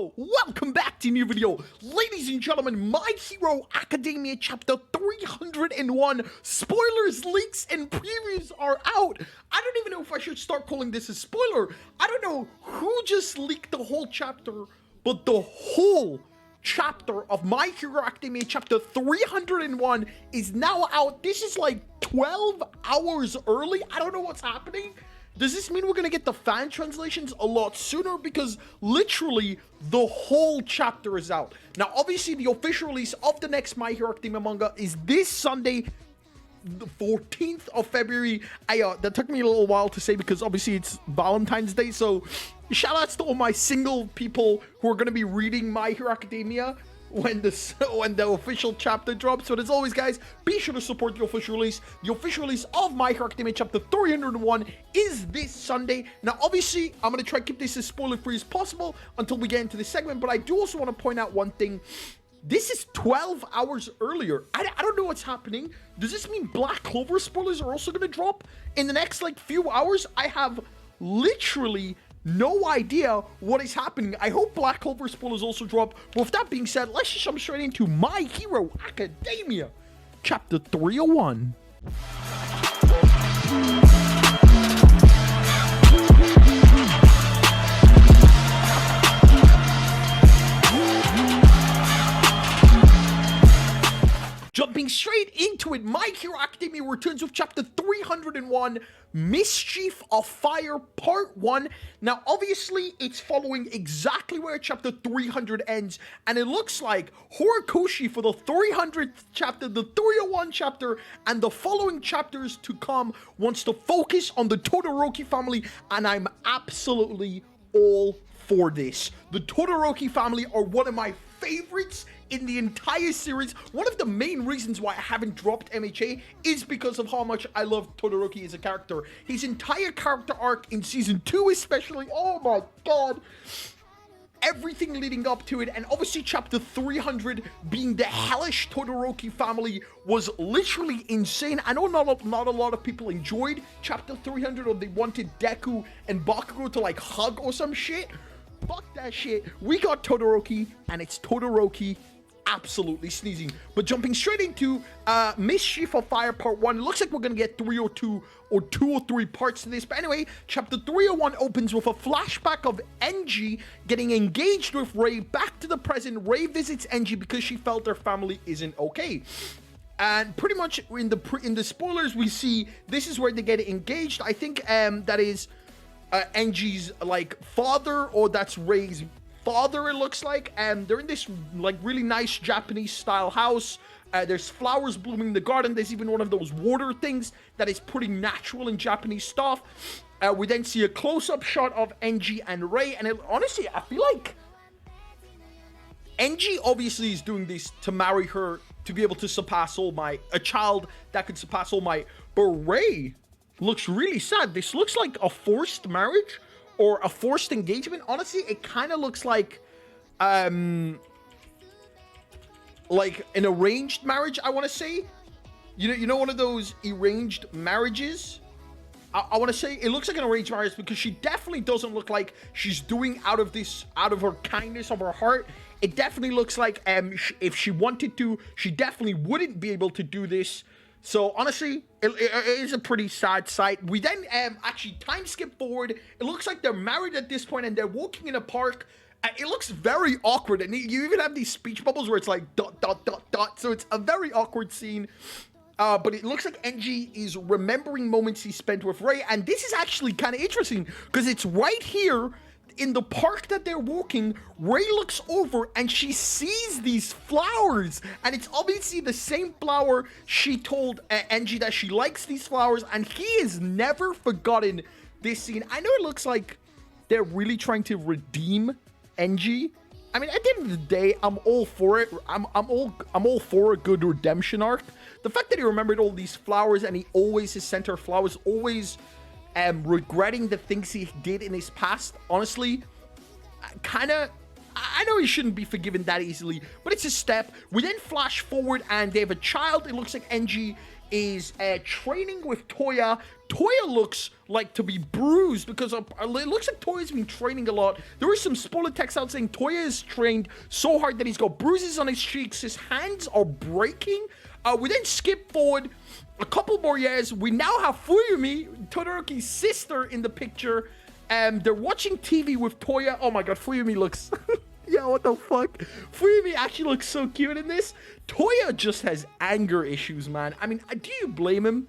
Yo, welcome back to a new video. Ladies and gentlemen, My Hero Academia chapter 301 spoilers, leaks, and previews are out. I don't even know if I should start calling this a spoiler. I don't know who just leaked the whole chapter, but the whole chapter of My Hero Academia chapter 301 is now out. This is like 12 hours early. I don't know what's happening. Does this mean we're gonna get the fan translations a lot sooner? Because literally the whole chapter is out. Now, obviously, the official release of the next My Hero Academia manga is this Sunday, the 14th of February. That took me a little while to say because obviously it's Valentine's Day. So shout outs to all my single people who are gonna be reading My Hero Academia when the official chapter drops. So as always, guys, be sure to support the official release. The official release of My Hero Academia chapter 301 is this Sunday. Now, obviously, I'm going to try to keep this as spoiler-free as possible until we get into this segment, but I do also want to point out one thing. This is 12 hours earlier. I don't know what's happening. Does this mean Black Clover spoilers are also going to drop in the next, like, few hours? I have literally no idea what is happening. I hope Black Clover spoilers also drop. But with that being said, let's just jump straight into My Hero Academia chapter 301. Jumping straight into it, My Hero Academia returns with chapter 301, Mischief of Fire, part 1. Now, obviously, it's following exactly where chapter 300 ends, and it looks like Horikoshi for the 300th chapter, the 301 chapter, and the following chapters to come wants to focus on the Todoroki family, and I'm absolutely all for this. The Todoroki family are one of my favorites in the entire series. One of the main reasons why I haven't dropped MHA is because of how much I love Todoroki as a character. His entire character arc in season 2 especially, oh my god, everything leading up to it, and obviously chapter 300 being the hellish Todoroki family was literally insane. I know not a lot of people enjoyed chapter 300, or they wanted Deku and Bakugo to like hug or some shit. Fuck that shit. We got Todoroki, and it's Todoroki absolutely sneezing. But jumping straight into Mischief of Fire part 1, it looks like we're gonna get 302 or 203 parts to this. But anyway, chapter 301 opens with a flashback of Enji getting engaged with Rei. Back to the present, Rei visits Enji because she felt her family isn't okay. And pretty much in the spoilers, we see this is where they get engaged. I think that is Enji's like father, or that's Rei's father, it looks like. And they're in this like really nice Japanese style house. There's flowers blooming in the garden. There's even one of those water things that is pretty natural in Japanese stuff. We then see a close-up shot of Enji and Rei, and honestly, I feel like Enji obviously is doing this to marry her, to be able to surpass All Might, a child that could surpass All Might. But Rei looks really sad. This looks like a forced marriage or a forced engagement. Honestly, it kind of looks like an arranged marriage, I want to say. You know, one of those arranged marriages. I want to say it looks like an arranged marriage because she definitely doesn't look like she's doing out of her kindness of her heart. It definitely looks like if she wanted to, she definitely wouldn't be able to do this. So honestly, it is a pretty sad sight. We then actually time skip forward. It looks like they're married at this point and they're walking in a park. It looks very awkward, and you even have these speech bubbles where it's like dot dot dot dot. So it's a very awkward scene. But it looks like Enji is remembering moments he spent with Rei, and this is actually kind of interesting because it's right here in the park that they're walking. Rei looks over and she sees these flowers, and it's obviously the same flower she told Enji that she likes these flowers, and he has never forgotten this scene. I know it looks like they're really trying to redeem Enji. I mean, at the end of the day, I'm all for it. I'm all for a good redemption arc. The fact that he remembered all these flowers and he always has sent her flowers, always regretting the things he did in his past, honestly, I know he shouldn't be forgiven that easily, but it's a step. We then flash forward and they have a child. It looks like Enji is training with Toya. Toya looks like to be bruised because it looks like Toya's been training a lot. There is some spoiler text out saying Toya is trained so hard that he's got bruises on his cheeks. His hands are breaking. We then skip forward a couple more years. We now have Fuyumi, Todoroki's sister, in the picture. They're watching TV with Toya. Oh my god, Fuyumi looks... Yeah, what the fuck? Fuyumi actually looks so cute in this. Toya just has anger issues, man. I mean, do you blame him?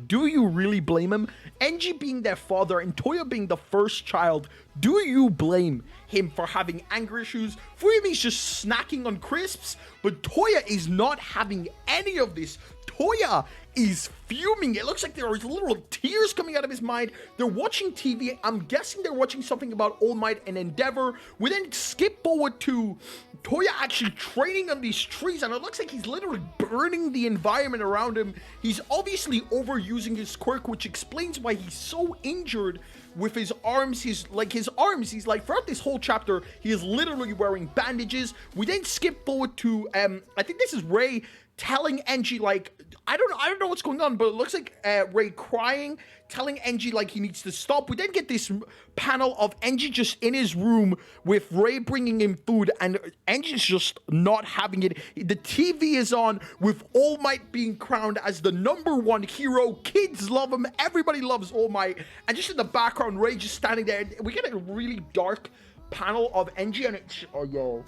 Do you really blame him? Enji being their father and Toya being the first child, do you blame him for having anger issues? Fuyumi's just snacking on crisps, but Toya is not having any of this. Toya is fuming. It looks like there are literal tears coming out of his mind. They're watching TV. I'm guessing they're watching something about All Might and Endeavor. We then skip forward to Toya actually training on these trees, and it looks like he's literally burning the environment around him. He's obviously overusing his quirk, which explains why he's so injured with his arms. He's like throughout this whole chapter, he is literally wearing bandages. We then skip forward to I think this is Ray telling Enji, like, I don't know what's going on, but it looks like Ray crying, telling Enji like he needs to stop. We then get this panel of Enji just in his room with Ray bringing him food, and Enji's just not having it. The TV is on with All Might being crowned as the #1 hero. Kids love him. Everybody loves All Might. And just in the background, Ray just standing there. We get a really dark panel of Enji, and it's, oh, yo.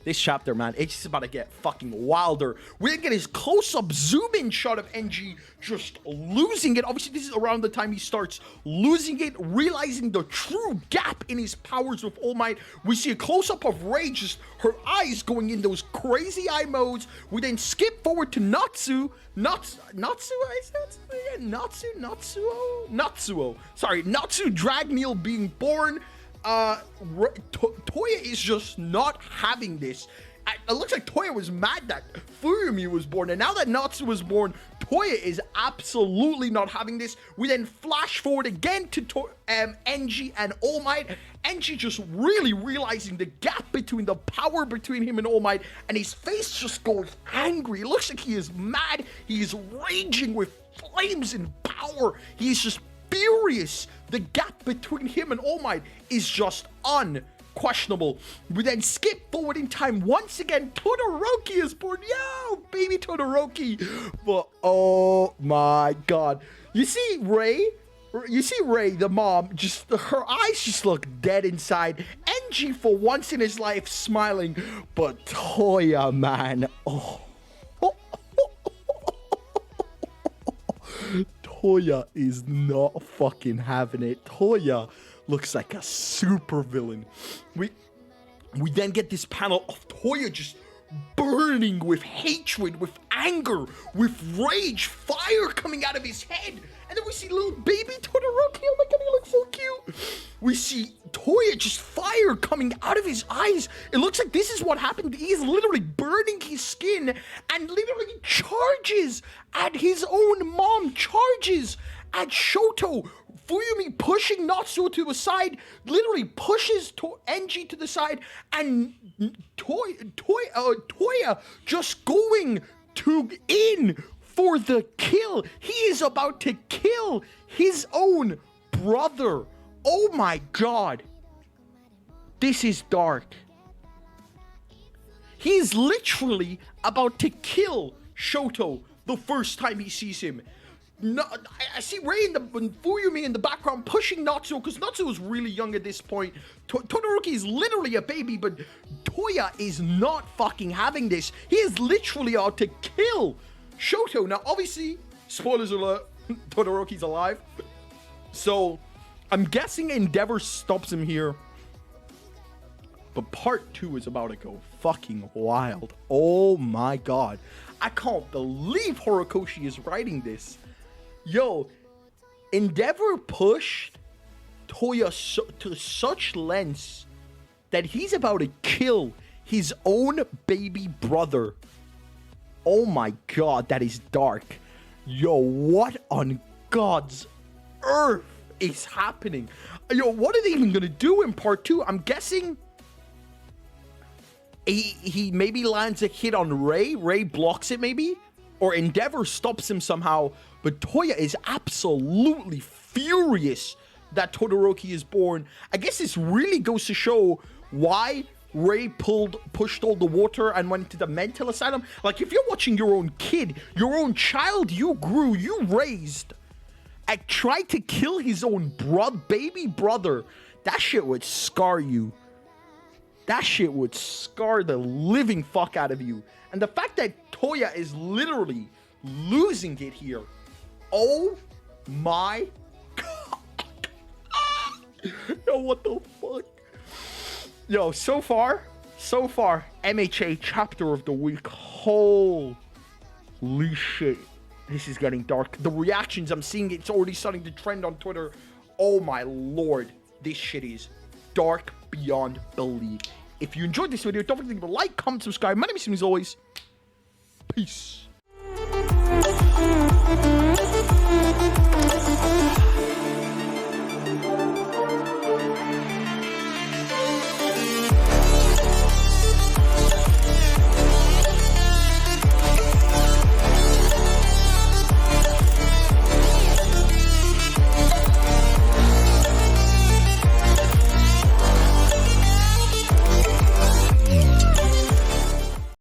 This chapter, man, it's just about to get fucking wilder. We then get his close-up zoom-in shot of Enji just losing it. Obviously, this is around the time he starts losing it, realizing the true gap in his powers with All Might. We see a close-up of Rei, just her eyes going in those crazy eye modes. We then skip forward to Natsuo. Sorry, Natsuo Dragneel being born. Toya is just not having this. It looks like Toya was mad that Fuyumi was born, and now that Natsu was born, Toya is absolutely not having this. We then flash forward again to Enji and All Might. Enji just really realizing the gap between the power between him and All Might, and his face just goes angry. It looks like he is mad. He is raging with flames and power. He is just furious. The gap between him and All Might is just unquestionable. We then skip forward in time once again. Todoroki is born. Yo, baby Todoroki. But oh my god. You see Ray, the mom, just her eyes just look dead inside. Enji for once in his life smiling, but Toya, man, oh. Toya is not fucking having it. Toya looks like a super villain. We then get this panel of Toya just burning with hatred, with anger, with rage, fire coming out of his head. And then we see little baby Todoroki. Oh my god, he looks so cute. We see Toya just fire coming out of his eyes. It looks like this is what happened. He is literally burning his skin and literally charges at his own mom, charges at Shoto. Fuyumi pushing Natsuo to the side, literally pushes Enji to the side, and Toya just going in for the kill. He is about to kill his own brother. Oh my god. This is dark. He is literally about to kill Shoto the first time he sees him. No, I see Ray and Fuyumi in the background pushing Natsuo, because Natsuo is really young at this point. Todoroki is literally a baby, but Toya is not fucking having this. He is literally out to kill Shoto. Now, obviously, spoilers alert, Todoroki's alive. So, I'm guessing Endeavor stops him here. But part 2 is about to go fucking wild. Oh my god. I can't believe Horikoshi is writing this. Yo, Endeavor pushed Toya to such lengths that he's about to kill his own baby brother. Oh my god, that is dark. Yo, what on God's earth is happening? Yo, what are they even gonna do in part 2? I'm guessing he maybe lands a hit on Ray. Ray blocks it maybe. or Endeavor stops him somehow, but Toya is absolutely furious that Todoroki is born. I guess this really goes to show why Ray pushed all the water and went to the mental asylum. Like, if you're watching your own kid, your own child you grew, you raised, and tried to kill his own baby brother, that shit would scar you. That shit would scar the living fuck out of you. And the fact that Toya is literally losing it here. Oh my god. Yo, what the fuck? Yo, so far, MHA chapter of the week. Holy shit. This is getting dark. The reactions I'm seeing, it's already starting to trend on Twitter. Oh my lord. This shit is dark beyond belief. If you enjoyed this video, don't forget to leave a like, comment, subscribe. My name is Simi, as always. Peace.